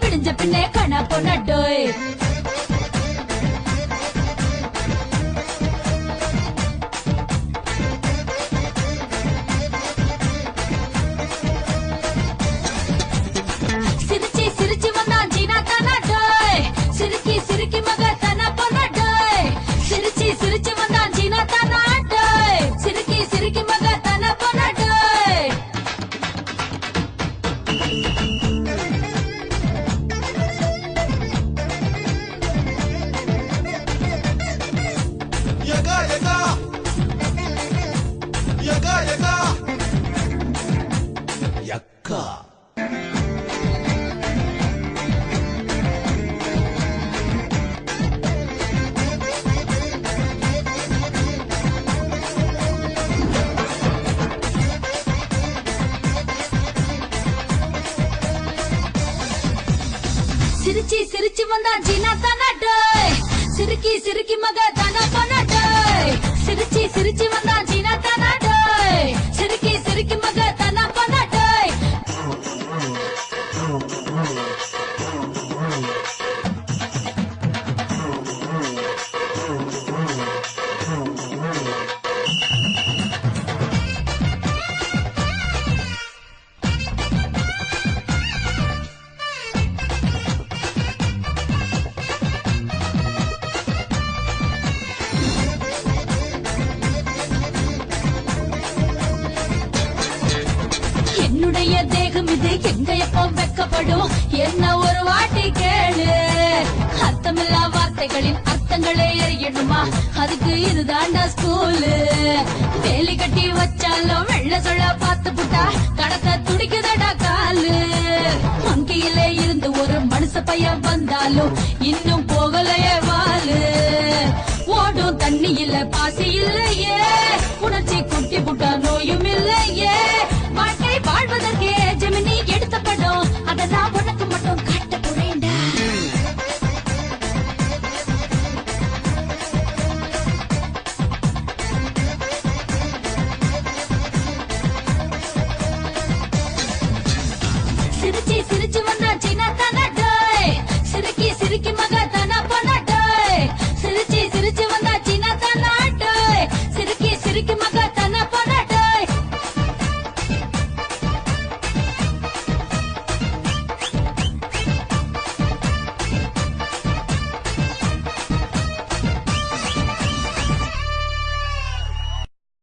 விடிஞ்ச பின்னே கணா பொண்ணடோய் சிரிச்சு வந்தான் ஜீனா தானாடோய் சிரிக்கி மக தானா பொண்ணடோய் சிரிச்சு வந்தான் ஜீனா தானாடோய் சிரிக்கி மக தானா பொண்ணடோய் யக்கா சிரிச்சு வந்தான் ஜீனா தானாடோய் சிரிக்கி மக தானா பொண்ணடோய் சிரிச்சு வந்தான் ஜீனா தானாடோய் சிரிக்கி மக தானா பொண்ணடோய் என்னுடைய தேகம் இது எங்க எப்போ வெக்கப்படும் என்ன ஒரு வாட்டி கேளு அர்த்தமில்லா வார்த்தைகளின் அர்த்தங்களே எறியணுமா அதுக்கு இதுதாண்டா ஸ்கூலு வேலி கட்டி வச்சாலும் வெள்ள சொல்ல பார்த்து புட்டா கடத்த துடிக்குதடா காலு மங்கியிலே இருந்து ஒரு மனுஷ பையன் வந்தாலும் இன்னும்